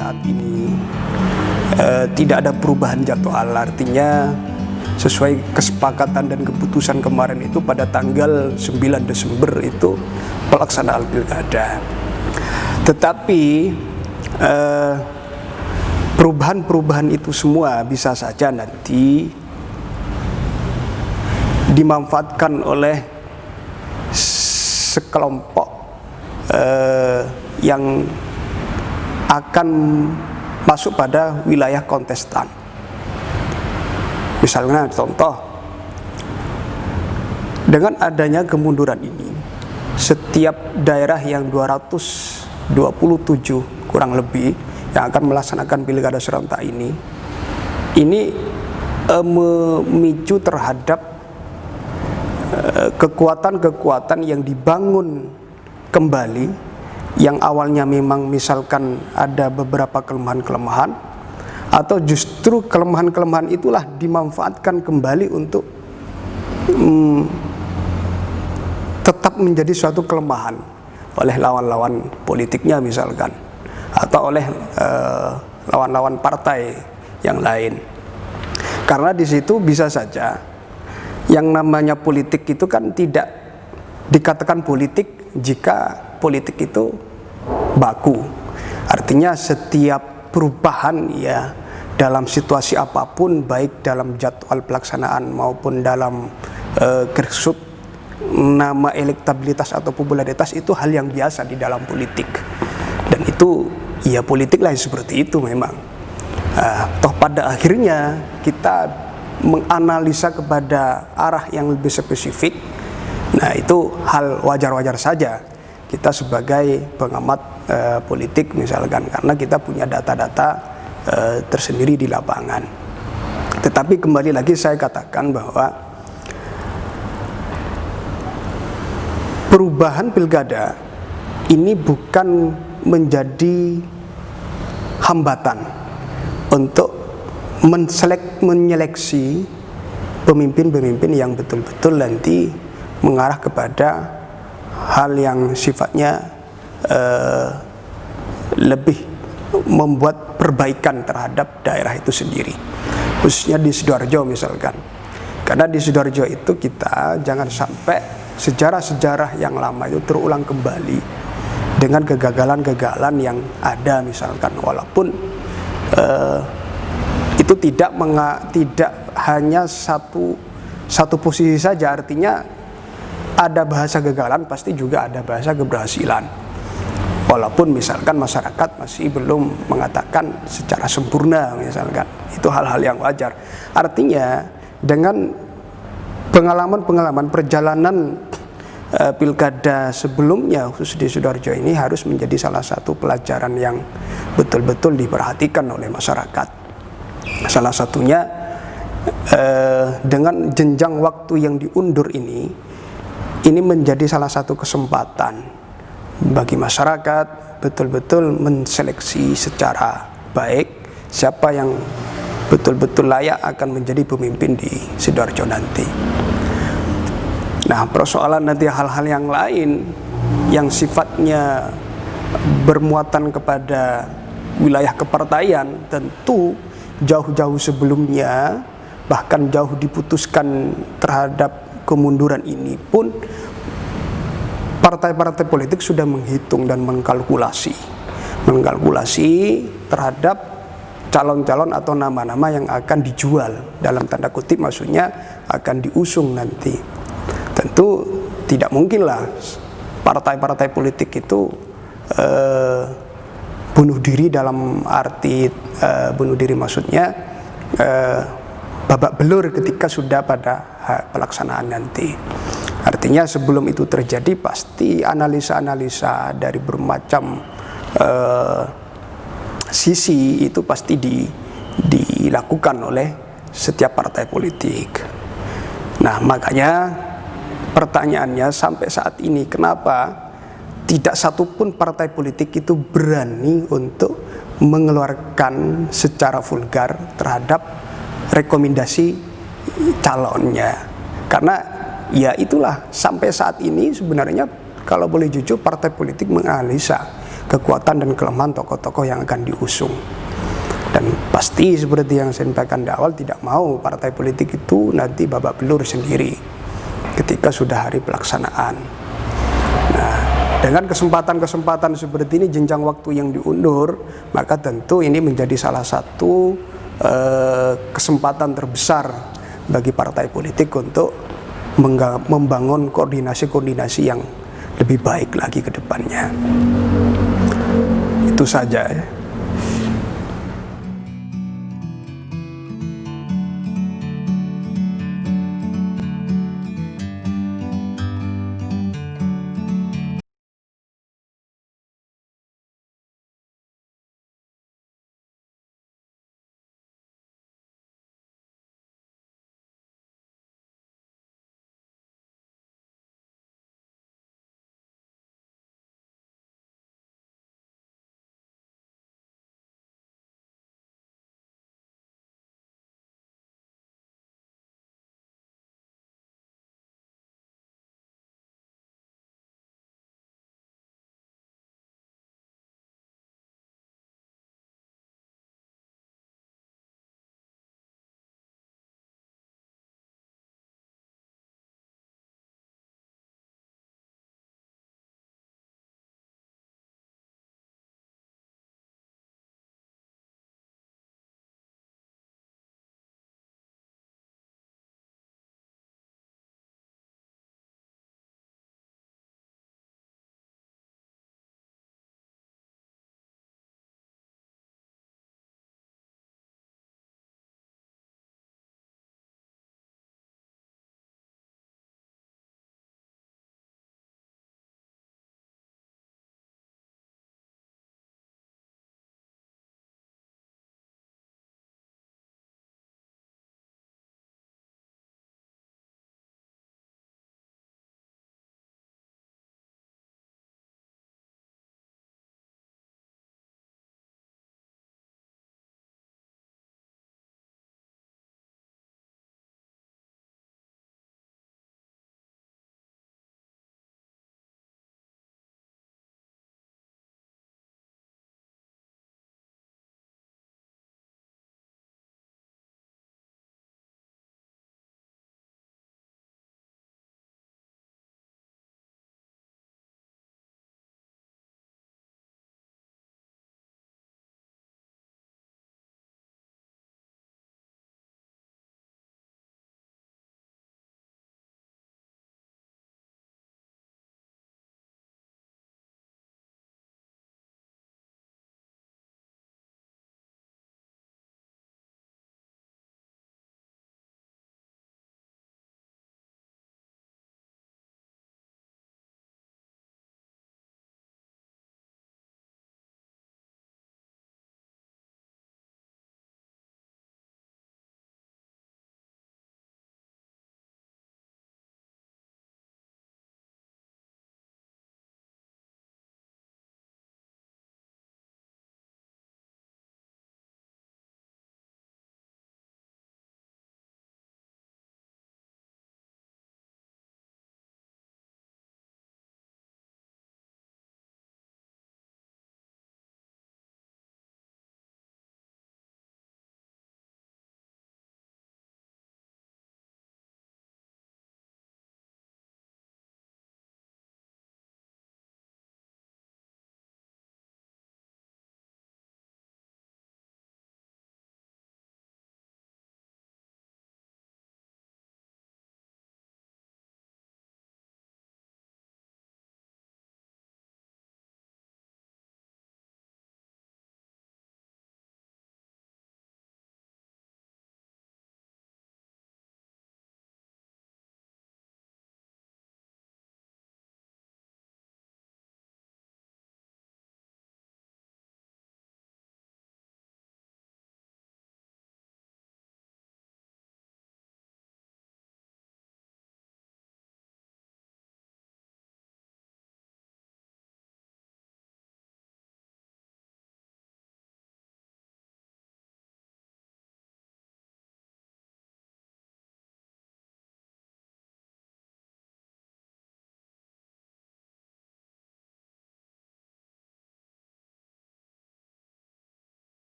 saat ini tidak ada perubahan jadwal. Artinya sesuai kesepakatan dan keputusan kemarin itu pada tanggal 9 Desember itu pelaksanaan pilkada. Tetapi perubahan-perubahan itu semua bisa saja nanti dimanfaatkan oleh sekelompok yang akan masuk pada wilayah kontestan. Misalnya contoh, dengan adanya kemunduran ini, setiap daerah yang 227 kurang lebih yang akan melaksanakan pilkada serentak ini memicu terhadap kekuatan-kekuatan yang dibangun kembali, yang awalnya memang misalkan ada beberapa kelemahan-kelemahan, atau justru kelemahan-kelemahan itulah dimanfaatkan kembali untuk tetap menjadi suatu kelemahan oleh lawan-lawan politiknya misalkan, atau oleh lawan-lawan partai yang lain. Karena di situ bisa saja yang namanya politik itu kan tidak dikatakan politik jika politik itu baku. Artinya setiap perubahan ya dalam situasi apapun, baik dalam jadwal pelaksanaan maupun dalam gersut nama elektabilitas atau popularitas, itu hal yang biasa di dalam politik. Dan itu ya politik lah seperti itu memang. Toh pada akhirnya kita menganalisa kepada arah yang lebih spesifik. Nah itu hal wajar-wajar saja kita sebagai pengamat politik misalkan, karena kita punya data-data tersendiri di lapangan. Tetapi kembali lagi saya katakan bahwa perubahan pilkada ini bukan menjadi hambatan untuk menyeleksi pemimpin-pemimpin yang betul-betul nanti mengarah kepada hal yang sifatnya lebih membuat perbaikan terhadap daerah itu sendiri, khususnya di Sidoarjo misalkan. Karena di Sidoarjo itu kita jangan sampai sejarah-sejarah yang lama itu terulang kembali dengan kegagalan-kegagalan yang ada misalkan, walaupun itu tidak hanya satu posisi saja. Artinya ada bahasa kegagalan, pasti juga ada bahasa keberhasilan. Walaupun misalkan masyarakat masih belum mengatakan secara sempurna misalkan, itu hal-hal yang wajar. Artinya dengan pengalaman-pengalaman perjalanan pilkada sebelumnya khusus di Sidoarjo ini harus menjadi salah satu pelajaran yang betul-betul diperhatikan oleh masyarakat. Salah satunya dengan jenjang waktu yang diundur ini menjadi salah satu kesempatan bagi masyarakat betul-betul menseleksi secara baik siapa yang betul-betul layak akan menjadi pemimpin di Sidoarjo nanti. Nah, persoalan nanti hal-hal yang lain yang sifatnya bermuatan kepada wilayah kepartaian, tentu jauh-jauh sebelumnya, bahkan jauh diputuskan terhadap kemunduran ini pun partai-partai politik sudah menghitung dan mengkalkulasi terhadap calon-calon atau nama-nama yang akan dijual, dalam tanda kutip maksudnya akan diusung nanti. Tentu tidak mungkinlah partai-partai politik itu bunuh diri, dalam arti bunuh diri maksudnya babak belur ketika sudah pada pelaksanaan nanti. Artinya sebelum itu terjadi pasti analisa-analisa dari bermacam sisi itu pasti dilakukan oleh setiap partai politik. Nah, makanya pertanyaannya sampai saat ini kenapa tidak satupun partai politik itu berani untuk mengeluarkan secara vulgar terhadap rekomendasi calonnya. Karena ya itulah, sampai saat ini sebenarnya kalau boleh jujur partai politik menganalisa kekuatan dan kelemahan tokoh-tokoh yang akan diusung. Dan pasti seperti yang saya sampaikan di awal, tidak mau partai politik itu nanti babak belur sendiri ketika sudah hari pelaksanaan. Nah, dengan kesempatan-kesempatan seperti ini, jenjang waktu yang diundur, maka tentu ini menjadi salah satu kesempatan terbesar bagi partai politik untuk membangun koordinasi-koordinasi yang lebih baik lagi ke depannya. Itu saja ya.